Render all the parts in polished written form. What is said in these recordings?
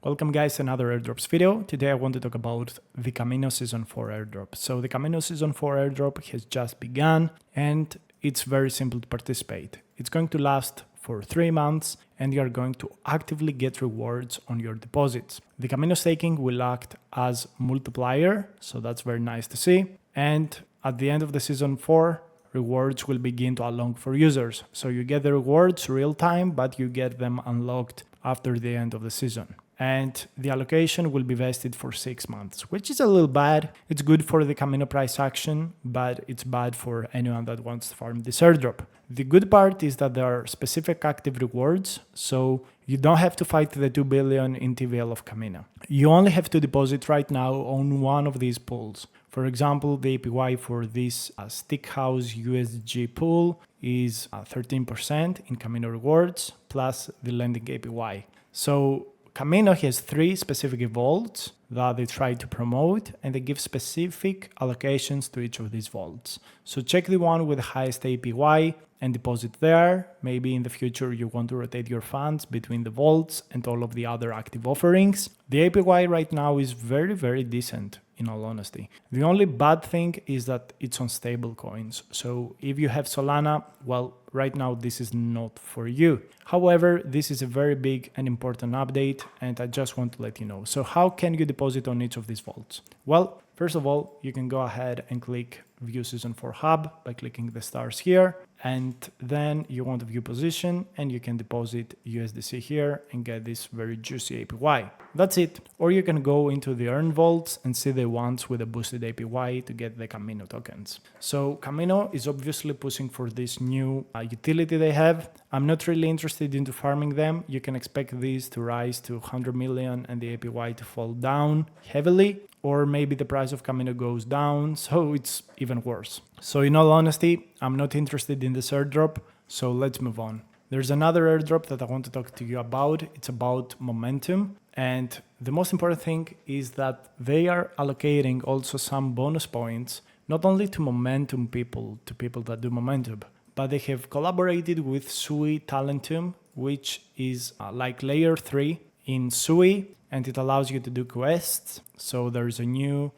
Welcome guys to another airdrops video. Today I want to talk about the Kamino Season 4 airdrop. So the Kamino Season 4 airdrop has just begun and it's very simple to participate. It's going to last for 3 months and you are going to actively get rewards on your deposits. The Kamino staking will act as multiplier, so that's very nice to see. And at the end of the Season 4, rewards will begin to unlock for users. So you get the rewards real time, but you get them unlocked after the end of the season. And the allocation will be vested for 6 months, which is a little bad. It's good for the Kamino price action, but it's bad for anyone that wants to farm this airdrop. The good part is that there are specific active rewards, so you don't have to fight the 2 billion in TVL of Kamino. You only have to deposit right now on one of these pools. For example, the APY for this Stickhouse USG pool is 13% in Kamino rewards plus the lending APY. So Kamino has 3 specific vaults that they try to promote and they give specific allocations to each of these vaults. So check the one with the highest APY and deposit there. Maybe in the future you want to rotate your funds between the vaults and all of the other active offerings. The APY right now is very decent, in all honesty. The only bad thing is that it's on stable coins. So if you have Solana, well, right now this is not for you. However, this is a very big and important update and I just want to let you know. So how can you deposit on each of these vaults? Well, first of all, you can go ahead and click View Season 4 Hub by clicking the stars here. And then you want to view position and you can deposit USDC here and get this very juicy APY. That's it. Or you can go into the earn vaults and see the ones with a boosted APY to get the Kamino tokens. So Kamino is obviously pushing for this new utility they have. I'm not really interested into farming them. You can expect these to rise to 100 million and the APY to fall down heavily. Or maybe the price of Kamino goes down, so it's even worse. So in all honesty, I'm not interested in this airdrop, so let's move on. There's another airdrop that I want to talk to you about. It's about momentum. And the most important thing is that they are allocating also some bonus points, not only to momentum people, to people that do momentum, but they have collaborated with Sui Talentum, which is like layer 3 in Sui. And it allows you to do quests. So there's a new,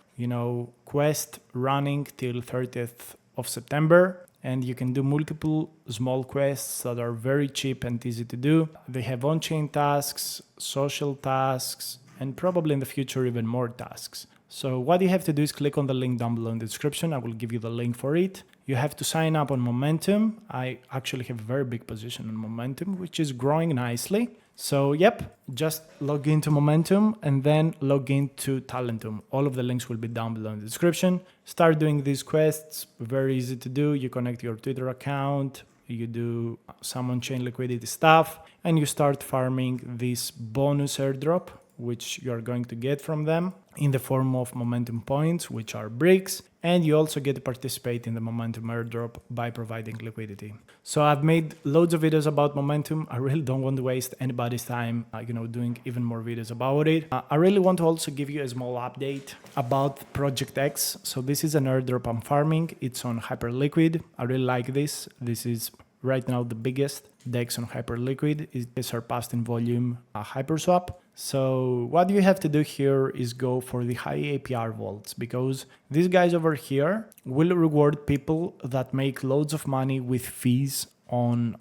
quest running till 30th of September. And you can do multiple small quests that are very cheap and easy to do. They have on-chain tasks, social tasks, and probably in the future even more tasks. So what you have to do is click on the link down below in the description. I will give you the link for it. You have to sign up on Momentum. I actually have a very big position on Momentum, which is growing nicely. So yep, just log into Momentum and then log into Talentum. All of the links will be down below in the description. Start doing these quests, very easy to do. You connect your Twitter account, you do some on-chain liquidity stuff, and you start farming this bonus airdrop, which you are going to get from them in the form of momentum points, which are bricks. And you also get to participate in the momentum airdrop by providing liquidity. So I've made loads of videos about momentum. I really don't want to waste anybody's time, doing even more videos about it. I really want to also give you a small update about Project X. So this is an airdrop I'm farming. It's on HyperLiquid. I really like this. This is right now the biggest DEX on HyperLiquid. It is surpassed in volume HyperSwap. So what you have to do here is go for the high APR vaults, because these guys over here will reward people that make loads of money with fees on,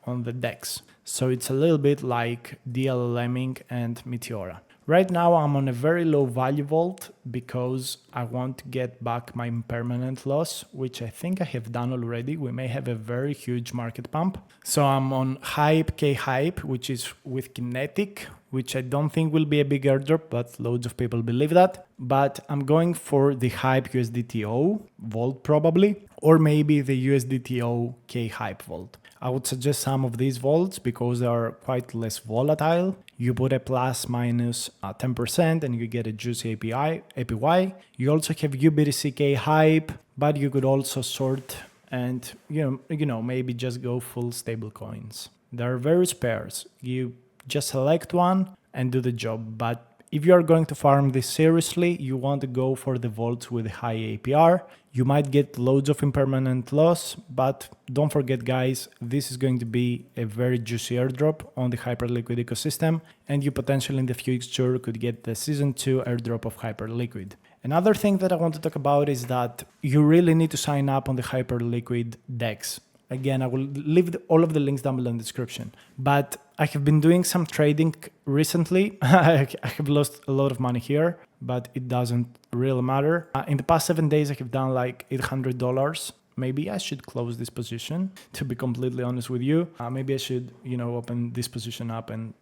on the DEX. So it's a little bit like DLLMing and Meteora. Right now I'm on a very low value vault because I want to get back my impermanent loss, which I think I have done already. We may have a very huge market pump. So I'm on Hype K-Hype, which is with Kinetic, which I don't think will be a big airdrop, but loads of people believe that. But I'm going for the Hype USDTO vault probably, or maybe the USDTO K-Hype vault. I would suggest some of these vaults because they are quite less volatile. You put a plus minus 10% and you get a juicy APY. You also have UBTC K-Hype, but you could also sort and maybe just go full stable coins. There are various pairs. You just select one and do the job, but if you are going to farm this seriously, you want to go for the vaults with high APR. You might get loads of impermanent loss, but don't forget guys, this is going to be a very juicy airdrop on the HyperLiquid ecosystem, and you potentially in the future could get the season 2 airdrop of HyperLiquid. Another thing that I want to talk about is that you really need to sign up on the HyperLiquid DEX. Again, I will leave all of the links down below in the description. But I have been doing some trading recently. I have lost a lot of money here, but it doesn't really matter. In the past 7 days, I have done like $800. Maybe I should close this position, to be completely honest with you. Maybe I should, open this position up and,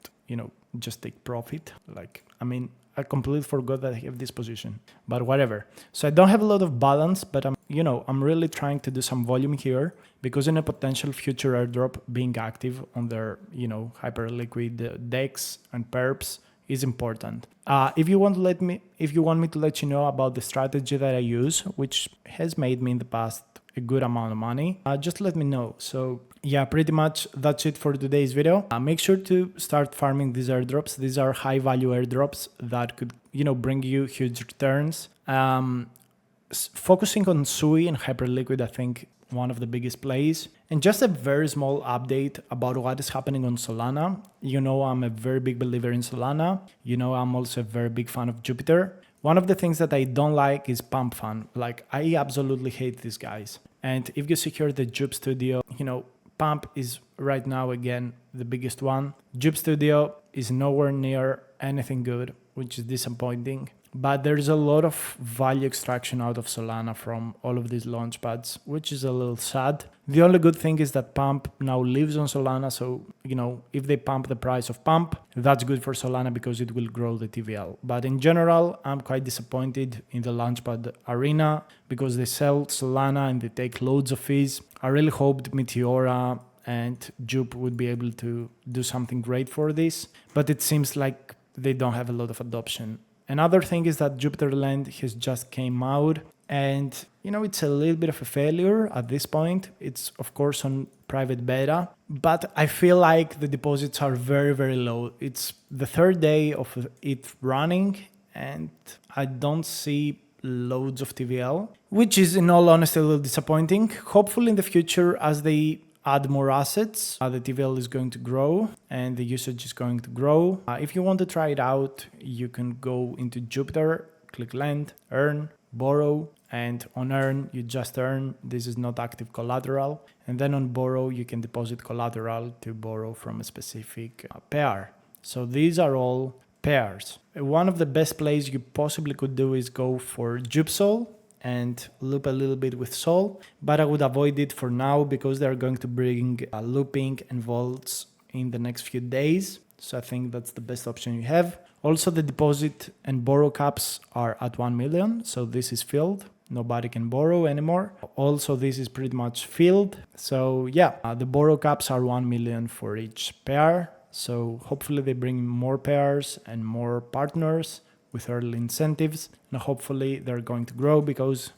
just take profit. I completely forgot that I have this position, but whatever. So I don't have a lot of balance, but I'm really trying to do some volume here because in a potential future airdrop, being active on their, HyperLiquid DEX and perps is important. If you want me to let you know about the strategy that I use, which has made me in the past a good amount of money, just let me know. So yeah, pretty much that's it for today's video. Make sure to start farming these airdrops. These are high value airdrops that could, bring you huge returns. Focusing on SUI and HyperLiquid, I think one of the biggest plays. And just a very small update about what is happening on Solana. I'm a very big believer in Solana. I'm also a very big fan of Jupiter. One of the things that I don't like is pump fun. I absolutely hate these guys. And if you secure the Jupe Studio, Pump is right now, again, the biggest one. Jupe Studio is nowhere near anything good, which is disappointing. But there's a lot of value extraction out of Solana from all of these launch pads, which is a little sad. The only good thing is that Pump now lives on Solana. So, if they pump the price of Pump, that's good for Solana because it will grow the TVL. But in general, I'm quite disappointed in the Launchpad arena because they sell Solana and they take loads of fees. I really hoped Meteora and Jupe would be able to do something great for this, but it seems like they don't have a lot of adoption. Another thing is that Jupiter Land has just came out and, it's a little bit of a failure at this point. It's of course on private beta, but I feel like the deposits are very, very low. It's the third day of it running and I don't see loads of TVL, which is in all honesty a little disappointing. Hopefully in the future, as they add more assets, the TVL is going to grow and the usage is going to grow. If you want to try it out, you can go into Jupiter, click lend, earn, borrow, and on earn, you just earn. This is not active collateral. And then on borrow, you can deposit collateral to borrow from a specific pair. So these are all pairs. One of the best plays you possibly could do is go for JupeSol and loop a little bit with Sol, but I would avoid it for now because they're going to bring looping and vaults in the next few days. So I think that's the best option you have. Also, the deposit and borrow caps are at 1 million. So this is filled. Nobody can borrow anymore. Also, this is pretty much filled. So yeah, the borrow caps are 1 million for each pair. So hopefully they bring more pairs and more partners with early incentives, and hopefully they're going to grow because,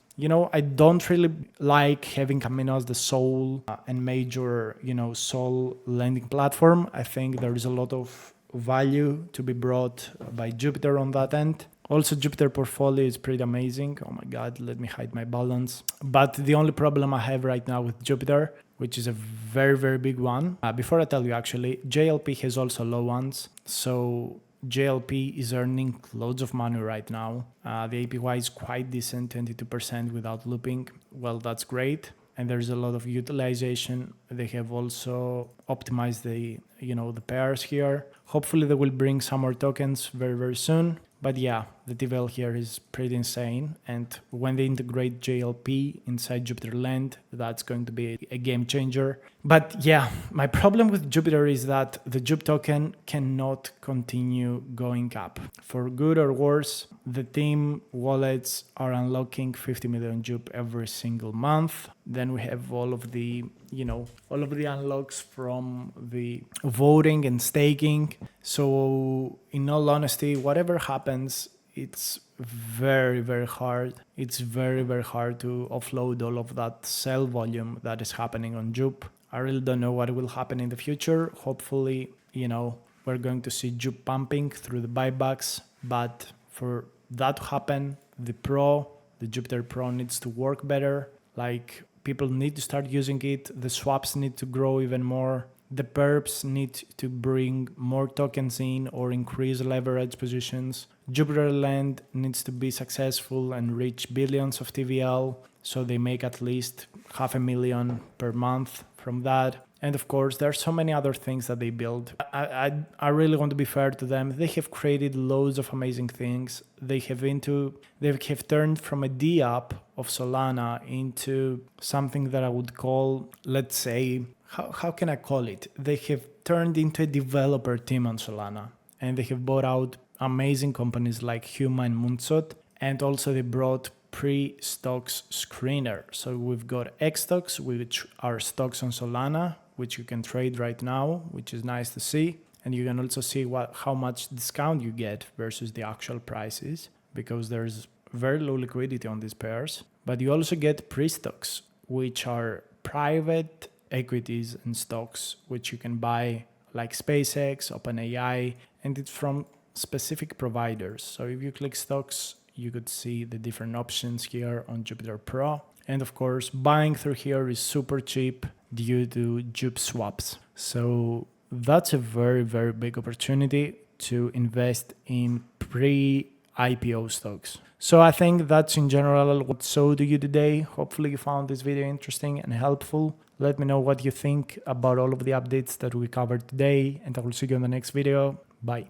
I don't really like having Kamino as the sole and major, sole lending platform. I think there is a lot of value to be brought by Jupiter on that end. Also, Jupiter portfolio is pretty amazing. Oh my God, let me hide my balance. But the only problem I have right now with Jupiter, which is a very, very big one. Before I tell you, actually, JLP has also low ones. So JLP is earning loads of money right now. The APY is quite decent, 22% without looping. Well, that's great. And there's a lot of utilization. They have also optimized the, the pairs here. Hopefully they will bring some more tokens very, very soon. But yeah, the TVL here is pretty insane. And when they integrate JLP inside Jupiter Land, that's going to be a game changer. But yeah, my problem with Jupiter is that the Jupe token cannot continue going up. For good or worse, the team wallets are unlocking 50 million Jupe every single month. Then we have all of the, all of the unlocks from the voting and staking. So in all honesty, whatever happens, it's very, very hard. It's very, very hard to offload all of that sell volume that is happening on Jupe. I really don't know what will happen in the future. Hopefully, we're going to see Jupe pumping through the buybacks But for that to happen, the Jupiter Pro needs to work better. Like, people need to start using it. The swaps need to grow even more. The perps need to bring more tokens in or increase leverage positions. Jupiter Land needs to be successful and reach billions of TVL, so they make at least $500,000 per month from that. And of course, there are so many other things that they build. I really want to be fair to them. They have created loads of amazing things. They have turned from a D-app of Solana into something that I would call, let's say, how can I call it? They have turned into a developer team on Solana, and they have bought out amazing companies like Huma and Moonshot, and also they brought pre-stocks screener. So we've got X stocks, which are stocks on Solana, which you can trade right now, which is nice to see. And you can also see how much discount you get versus the actual prices, because there's very low liquidity on these pairs. But you also get pre-stocks, which are private equities and stocks, which you can buy, like SpaceX, OpenAI, and it's from specific providers. So if you click stocks, you could see the different options here on Jupiter Pro. And of course, buying through here is super cheap due to Jup swaps. So that's a very, very big opportunity to invest in pre-IPO stocks. So I think that's in general what showed you today. Hopefully you found this video interesting and helpful. Let me know what you think about all of the updates that we covered today, and I will see you in the next video. Bye.